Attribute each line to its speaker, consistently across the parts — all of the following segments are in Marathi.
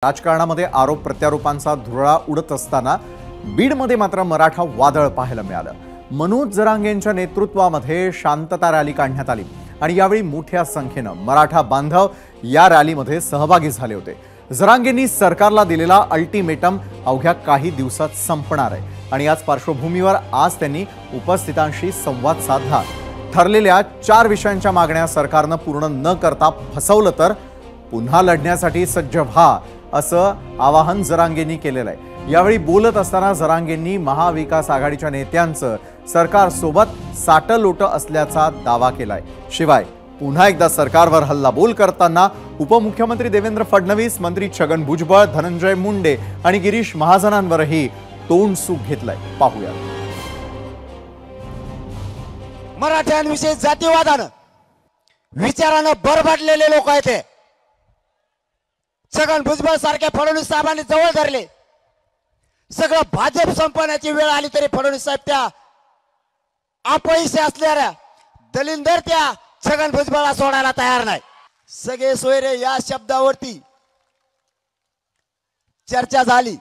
Speaker 1: राजकारणामध्ये आरोप प्रत्यारोपांचा धुरळा उडत असताना बीडमध्ये मात्र मराठा वादळ पाहायला मिळालं। मनोज जरांगेंच्या नेतृत्वामध्ये शांतता रॅली काढण्यात आली आणि यावेळी मोठ्या संख्येने मराठा बांधव या रॅलीमध्ये सहभागी झाले होते। जरांगेंनी सरकारला दिलेला अल्टिमेटम अवघ्या काही दिवसात संपणार आहे आणि याच पार्श्वभूमीवर आज त्यांनी उपस्थितांशी संवाद साधला। ठरलेल्या 4 विषयांच्या मागण्या सरकारने पूर्ण न करता फसवलं तर पुन्हा लढण्यासाठी सज्ज व्हा असं आवाहन जरांगेंनी केलेलं आहे। यावेळी बोलत असताना जरांगेंनी महाविकास आघाडीच्या नेत्यांचं सरकारसोबत साटलोट असल्याचा दावा केलाय। शिवाय पुन्हा एकदा सरकारवर हल्लाबोल करताना उपमुख्यमंत्री देवेंद्र फडणवीस, मंत्री छगन भुजबळ, धनंजय मुंडे आणि गिरीश महाजनांवरही तोंडसूक घेतलंय। पाहूया।
Speaker 2: मराठ्यांविषयी जातीवादानं विचारानं बरबाडलेले लोक आहेत ते। छगन भुजबळ सारख्या फडणवीस साहेबांनी जवळ धरले। सगळं भाजप संपवण्याची वेळ आली तरी फडणवीस साहेब त्या अपयशी असलेल्या दलिंदर त्या छगन भुजबळला सोडायला तयार नाही। सगळे सोयरे या शब्दावरती चर्चा झाली।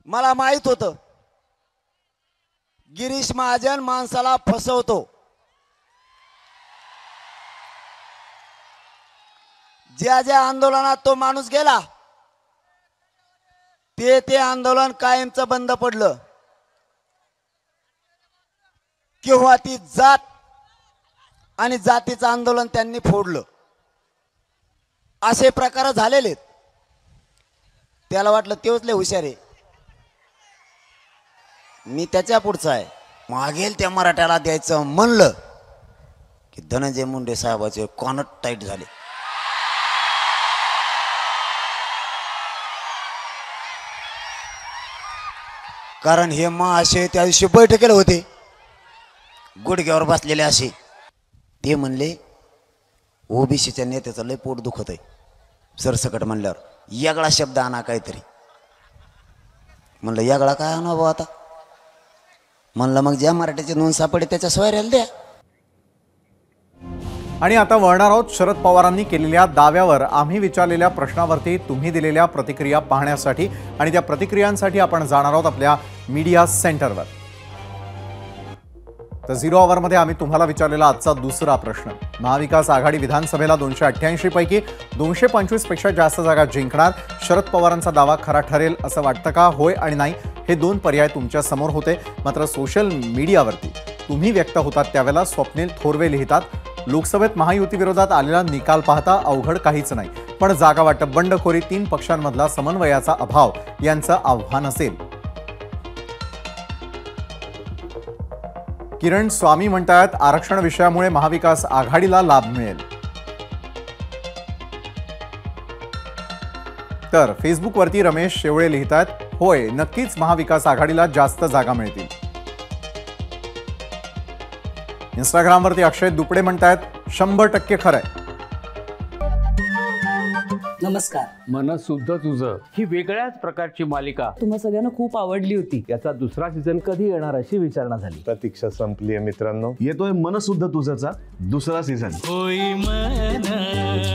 Speaker 2: मला माहित होतं गिरीश महाजन माणसाला फसवतो। ज्या ज्या आंदोलनात तो माणूस गेला ते आंदोलन कायमचं बंद पडलं किंवा ती जात आणि जातीचं आंदोलन त्यांनी फोडलं। असे प्रकार झालेले। त्याला वाटलं तेच लय हुशार आहे, मी त्याच्या पुढचा आहे, मागेल त्या मराठ्याला द्यायचं म्हणलं की धनंजय मुंडे साहेबाचे कॉनट टाईट झाले। कारण हे असे त्या दिवशी बैठकीला होते, गुडघ्यावर बसलेले असे। ते म्हणले ओबीसीच्या नेत्याचं लय पोट दुखत आहे सरसकट म्हणल्यावर यागळा शब्द आणा काहीतरी। म्हणलं यागळा काय आणा भाऊ आता? म्हणलं मग ज्या मराठीची नोंद सापडे त्याच्या सोयऱ्याला द्या।
Speaker 1: आणि आता वळणार आहोत शरद पवारांनी केलेल्या दाव्यावर। आम्ही विचारलेल्या प्रश्नावरती तुम्ही दिलेल्या प्रतिक्रिया पाहण्यासाठी आणि त्या प्रतिक्रियांसाठी आपण जाणार आहोत आपल्या मीडिया सेंटरवर। तर 0 आवर आम्ही तुम्हाला विचारलेला आजचा दुसरा प्रश्न, महाविकास आघाडी विधानसभेला 288 पैकी 225 पेक्षा जास्त जागा जिंकणार, शरद पवारांचा दावा खरा ठरेल असं वाटतं का? होय आणि नाही हे 2 पर्याय तुमच्या समोर होते। मात्र सोशल मीडियावरती तुम्ही व्यक्त होतात त्यावेळेला स्वप्नील थोरवे लिहितात, लोकसभेत महायुती विरोधात आलेला निकाल पाहता अवघड काहीच नाही, पण जागा वाटप बंडखोरी 3 पक्षांमधला समन्वयाचा अभाव यांचं आव्हान असेल। किरण स्वामी म्हणतात आरक्षण विषयामुळे महाविकास आघाडीला लाभ मिळेल। तर फेसबुकवरती रमेश शेवळे लिहितात, होय नक्कीच महाविकास आघाडीला जास्त जागा मिळतील। इंस्टाग्रामवरती अक्षय दुपडे म्हणतात 100% खरंय।
Speaker 3: नमस्कार।
Speaker 4: मनसुद्धा तुझं ही वेगळ्याच प्रकारची मालिका
Speaker 3: तुम्हा सगळ्यांना खूप आवडली होती।
Speaker 4: याचा दुसरा सीझन कधी येणार अशी विचारणा झाली।
Speaker 5: प्रतीक्षा संपली आहे मित्रांनो, येतोय मनसुद्धा तुझाचा दुसरा सीझन।
Speaker 6: होई मनसुद्धा